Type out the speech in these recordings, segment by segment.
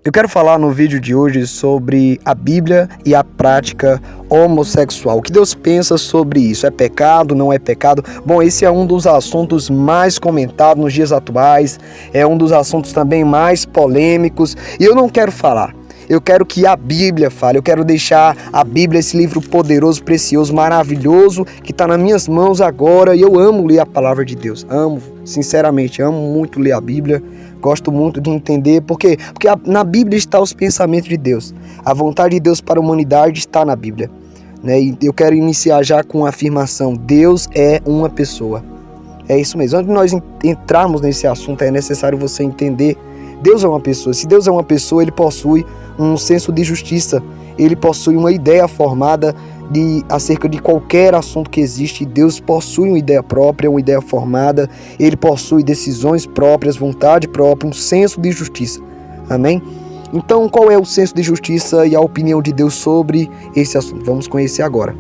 Eu quero falar no vídeo de hoje sobre a Bíblia e a prática homossexual. O que Deus pensa sobre isso? É pecado? Não é pecado? Bom, esse é um dos assuntos mais comentados nos dias atuais, é um dos assuntos também mais polêmicos, e eu não quero falar. Eu quero que a Bíblia fale, eu quero deixar a Bíblia, esse livro poderoso, precioso, maravilhoso, que está nas minhas mãos agora, e eu amo ler a palavra de Deus, amo, sinceramente, amo muito ler a Bíblia, gosto muito de entender, porque na Bíblia está os pensamentos de Deus, a vontade de Deus para a humanidade está na Bíblia, né? E eu quero iniciar já com a afirmação: Deus é uma pessoa, é isso mesmo. Antes de nós entrarmos nesse assunto, é necessário você entender: Deus é uma pessoa. Se Deus é uma pessoa, Ele possui um senso de justiça, Ele possui uma ideia formada acerca de qualquer assunto que existe. Deus possui uma ideia própria, uma ideia formada, Ele possui decisões próprias, vontade própria, um senso de justiça. Amém? Então, qual é o senso de justiça e a opinião de Deus sobre esse assunto? Vamos conhecer agora.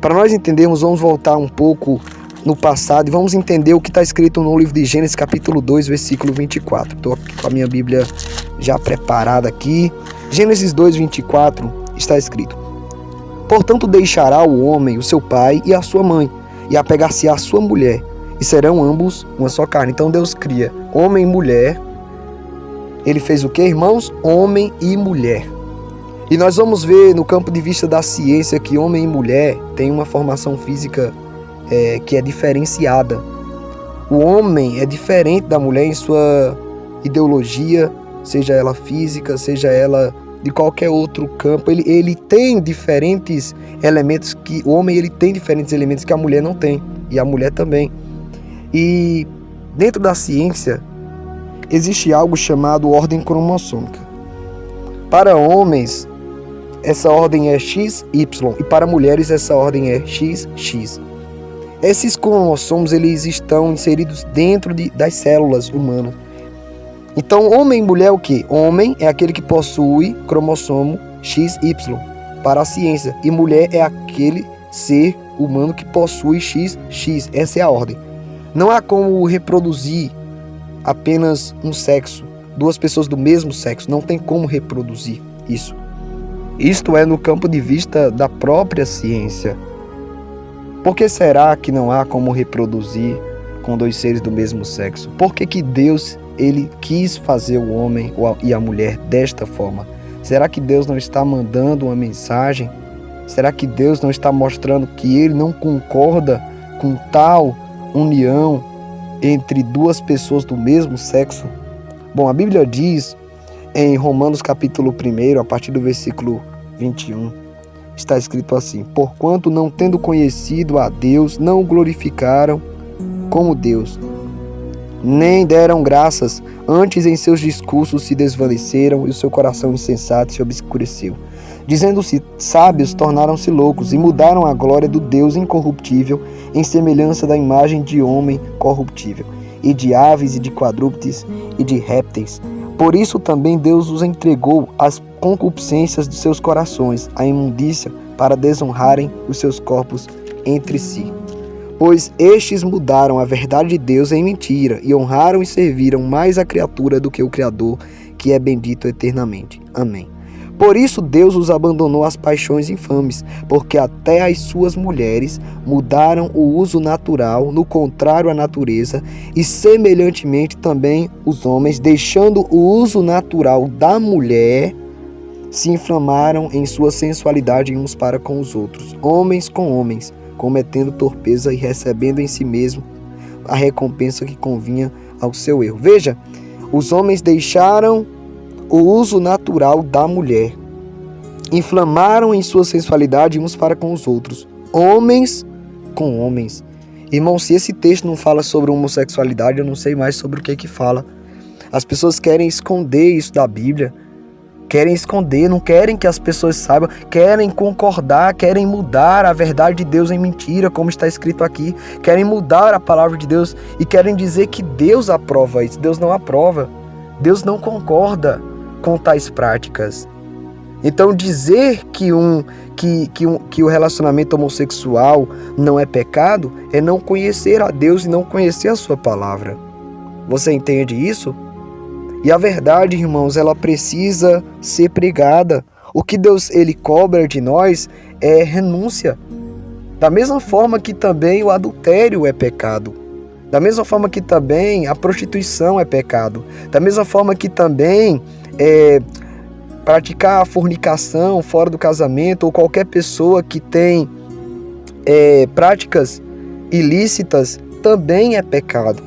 Para nós entendermos, vamos voltar um pouco no passado e vamos entender o que está escrito no livro de Gênesis capítulo 2, versículo 24. Estou com a minha Bíblia já preparada aqui. Gênesis 2, 24 está escrito: portanto deixará o homem o seu pai e a sua mãe, e apegar-se-á à sua mulher, e serão ambos uma só carne. Então Deus cria homem e mulher. Ele fez o que, irmãos? Homem e mulher. E nós vamos ver no campo de vista da ciência que homem e mulher têm uma formação física que é diferenciada. O homem é diferente da mulher em sua ideologia, seja ela física, seja ela de qualquer outro campo. Ele tem diferentes elementos que o homem tem diferentes elementos que a mulher não tem, e a mulher também. E dentro da ciência existe algo chamado ordem cromossômica. Para homens essa ordem é XY e para mulheres essa ordem é XX. Esses cromossomos, eles estão inseridos dentro das células humanas. Então, homem e mulher é o quê? Homem é aquele que possui cromossomo XY para a ciência. E mulher é aquele ser humano que possui XX. Essa é a ordem. Não há como reproduzir apenas um sexo. Duas pessoas do mesmo sexo. Não tem como reproduzir isso. Isto é no campo de vista da própria ciência. Por que será que não há como reproduzir com dois seres do mesmo sexo? Por que Deus ele quis fazer o homem e a mulher desta forma? Será que Deus não está mandando uma mensagem? Será que Deus não está mostrando que Ele não concorda com tal união entre duas pessoas do mesmo sexo? Bom, a Bíblia diz em Romanos capítulo 1, a partir do versículo 21, está escrito assim: porquanto não tendo conhecido a Deus, não o glorificaram como Deus, nem deram graças, antes em seus discursos se desvaneceram e o seu coração insensato se obscureceu. Dizendo-se sábios, tornaram-se loucos e mudaram a glória do Deus incorruptível em semelhança da imagem de homem corruptível, e de aves e de quadrúpedes e de répteis. Por isso também Deus os entregou às concupiscências de seus corações, à imundícia, para desonrarem os seus corpos entre si. Pois estes mudaram a verdade de Deus em mentira, e honraram e serviram mais a criatura do que o Criador, que é bendito eternamente. Amém. Por isso Deus os abandonou às paixões infames, porque até as suas mulheres mudaram o uso natural, no contrário à natureza, e semelhantemente também os homens, deixando o uso natural da mulher, se inflamaram em sua sensualidade uns para com os outros, homens com homens, cometendo torpeza e recebendo em si mesmo a recompensa que convinha ao seu erro. Veja, os homens deixaram o uso natural da mulher, inflamaram em sua sensualidade uns para com os outros, homens com homens. Irmão, se esse texto não fala sobre homossexualidade, eu não sei mais sobre o que fala. As pessoas querem esconder isso da Bíblia, querem esconder, não querem que as pessoas saibam, querem concordar, querem mudar a verdade de Deus em mentira, como está escrito aqui, querem mudar a palavra de Deus e querem dizer que Deus aprova isso. Deus não aprova, Deus não concorda com tais práticas. Então dizer que o relacionamento homossexual não é pecado é não conhecer a Deus e não conhecer a sua palavra. Você entende isso? E a verdade, irmãos, ela precisa ser pregada. O que Deus ele cobra de nós é renúncia. Da mesma forma que também o adultério é pecado. Da mesma forma que também a prostituição é pecado. Da mesma forma que também praticar a fornicação fora do casamento, ou qualquer pessoa que tem práticas ilícitas, também é pecado.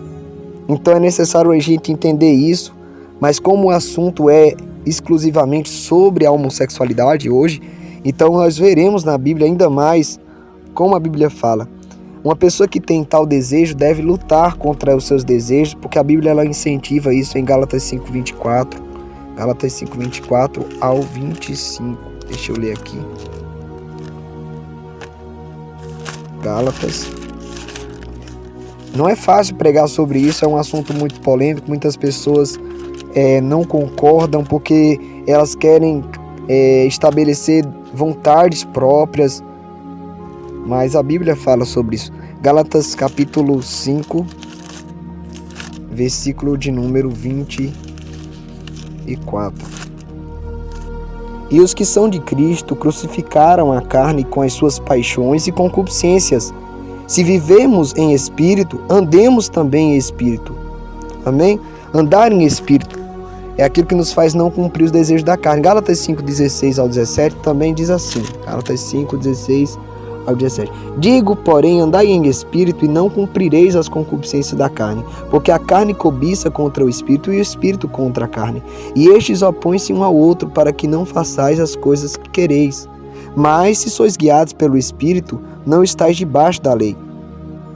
Então é necessário a gente entender isso, mas como o assunto é exclusivamente sobre a homossexualidade hoje, então nós veremos na Bíblia ainda mais como a Bíblia fala. Uma pessoa que tem tal desejo deve lutar contra os seus desejos, porque a Bíblia ela incentiva isso em Gálatas 5:24. Gálatas 5:24 ao 25. Deixa eu ler aqui. Gálatas. Não é fácil pregar sobre isso, é um assunto muito polêmico. Muitas pessoas não concordam porque elas querem estabelecer vontades próprias. Mas a Bíblia fala sobre isso. Gálatas capítulo 5, versículo de número 24. E os que são de Cristo crucificaram a carne com as suas paixões e concupiscências. Se vivemos em espírito, andemos também em espírito. Amém? Andar em espírito é aquilo que nos faz não cumprir os desejos da carne. Gálatas 5:16 ao 17 também diz assim. Gálatas 5:16 ao 17. Digo, porém, andai em espírito e não cumprireis as concupiscências da carne, porque a carne cobiça contra o espírito e o espírito contra a carne. E estes opõem-se um ao outro para que não façais as coisas que quereis. Mas se sois guiados pelo espírito, não estáis debaixo da lei.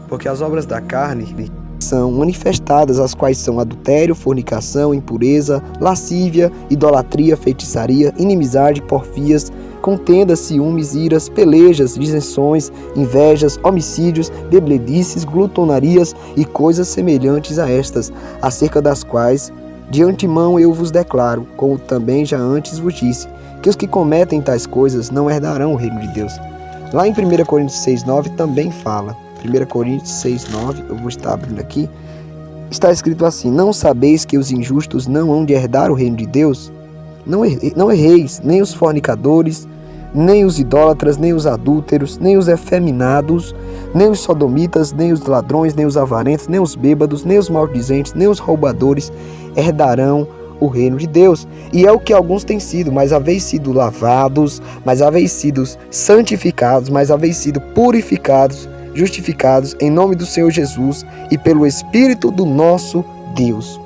Porque as obras da carne são manifestadas, as quais são adultério, fornicação, impureza, lascívia, idolatria, feitiçaria, inimizade, porfias, contendas, ciúmes, iras, pelejas, dissensões, invejas, homicídios, bebedices, glutonarias e coisas semelhantes a estas, acerca das quais de antemão eu vos declaro, como também já antes vos disse, que os que cometem tais coisas não herdarão o reino de Deus. Lá em 1 Coríntios 6:9 também fala. 1 Coríntios 6:9, eu vou estar abrindo aqui. Está escrito assim: não sabeis que os injustos não hão de herdar o reino de Deus? Não erreis, nem os fornicadores, nem os idólatras, nem os adúlteros, nem os efeminados, nem os sodomitas, nem os ladrões, nem os avarentos, nem os bêbados, nem os maldizentes, nem os roubadores herdarão o reino de Deus. E é o que alguns têm sido, mas haveis sido lavados, mas haveis sido santificados, mas haveis sido purificados, justificados em nome do Senhor Jesus e pelo Espírito do nosso Deus.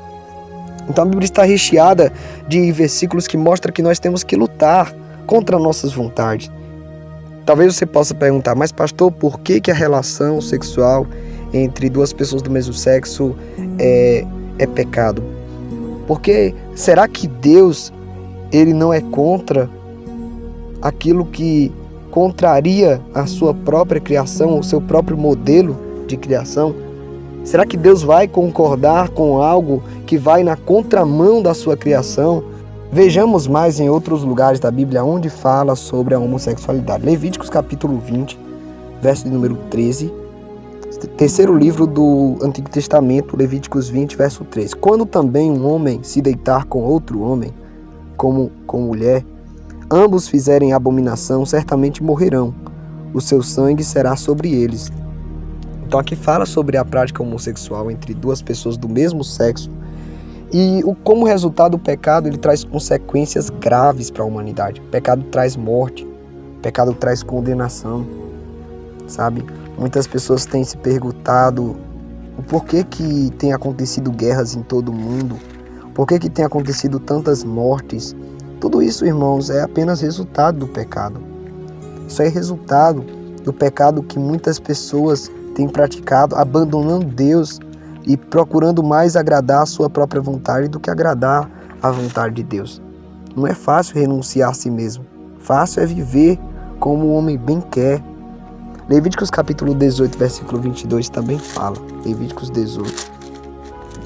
Então a Bíblia está recheada de versículos que mostram que nós temos que lutar contra nossas vontades. Talvez você possa perguntar, mas pastor, por que a relação sexual entre duas pessoas do mesmo sexo é pecado? Porque será que Deus ele não é contra aquilo que contraria a sua própria criação, o seu próprio modelo de criação? Será que Deus vai concordar com algo que vai na contramão da sua criação? Vejamos mais em outros lugares da Bíblia onde fala sobre a homossexualidade. Levíticos capítulo 20, verso de número 13. Terceiro livro do Antigo Testamento, Levíticos 20, verso 13. Quando também um homem se deitar com outro homem, como com mulher, ambos fizerem abominação, certamente morrerão. O seu sangue será sobre eles. Então aqui fala sobre a prática homossexual entre duas pessoas do mesmo sexo. E como resultado, o pecado ele traz consequências graves para a humanidade. O pecado traz morte, o pecado traz condenação, sabe? Muitas pessoas têm se perguntado o porquê que tem acontecido guerras em todo o mundo, por que tem acontecido tantas mortes. Tudo isso, irmãos, é apenas resultado do pecado. Isso é resultado do pecado que muitas pessoas têm praticado, abandonando Deus e procurando mais agradar a sua própria vontade do que agradar a vontade de Deus. Não é fácil renunciar a si mesmo. Fácil é viver como o homem bem quer. Levíticos capítulo 18, versículo 22 também fala. Levíticos 18,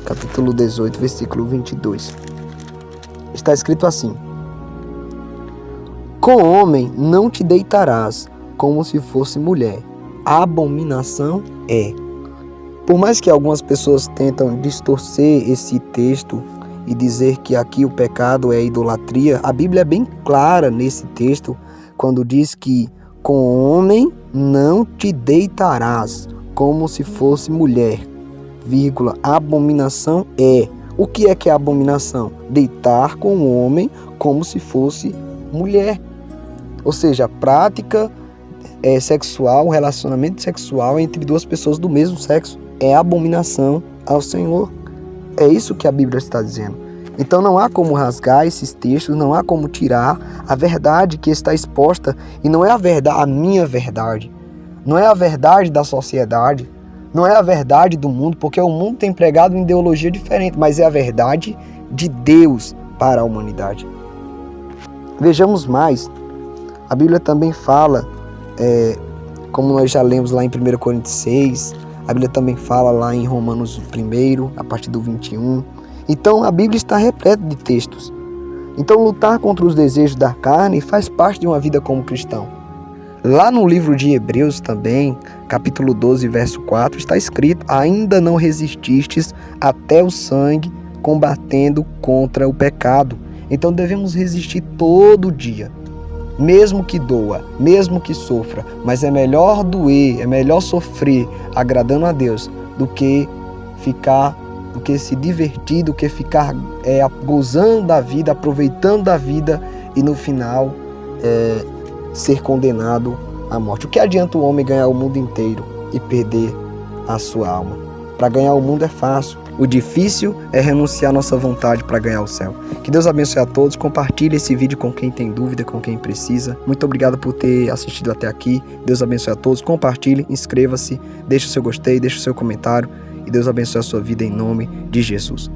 capítulo 18, versículo 22. Está escrito assim: com homem não te deitarás como se fosse mulher. A abominação é. Por mais que algumas pessoas tentam distorcer esse texto e dizer que aqui o pecado é idolatria, a Bíblia é bem clara nesse texto quando diz que com homem não te deitarás, como se fosse mulher, vírgula, abominação é. O que é abominação? Deitar com o homem como se fosse mulher. Ou seja, a prática sexual, relacionamento sexual entre duas pessoas do mesmo sexo é abominação ao Senhor. É isso que a Bíblia está dizendo. Então não há como rasgar esses textos, não há como tirar a verdade que está exposta, e não é a verdade, a minha verdade, não é a verdade da sociedade, não é a verdade do mundo, porque o mundo tem pregado uma ideologia diferente, mas é a verdade de Deus para a humanidade. Vejamos mais, a Bíblia também fala, como nós já lemos lá em 1 Coríntios 6, a Bíblia também fala lá em Romanos 1, a partir do 21. Então a Bíblia está repleta de textos. Então lutar contra os desejos da carne faz parte de uma vida como cristão. Lá no livro de Hebreus também, capítulo 12, verso 4, está escrito: ainda não resististes até o sangue, combatendo contra o pecado. Então devemos resistir todo dia, mesmo que doa, mesmo que sofra, mas é melhor doer, é melhor sofrer agradando a Deus do que se divertir, do que ficar gozando da vida, aproveitando da vida e no final ser condenado à morte. O que adianta o homem ganhar o mundo inteiro e perder a sua alma? Para ganhar o mundo é fácil. O difícil é renunciar à nossa vontade para ganhar o céu. Que Deus abençoe a todos. Compartilhe esse vídeo com quem tem dúvida, com quem precisa. Muito obrigado por ter assistido até aqui. Deus abençoe a todos. Compartilhe, inscreva-se, deixe o seu gostei, deixe o seu comentário. E Deus abençoe a sua vida em nome de Jesus.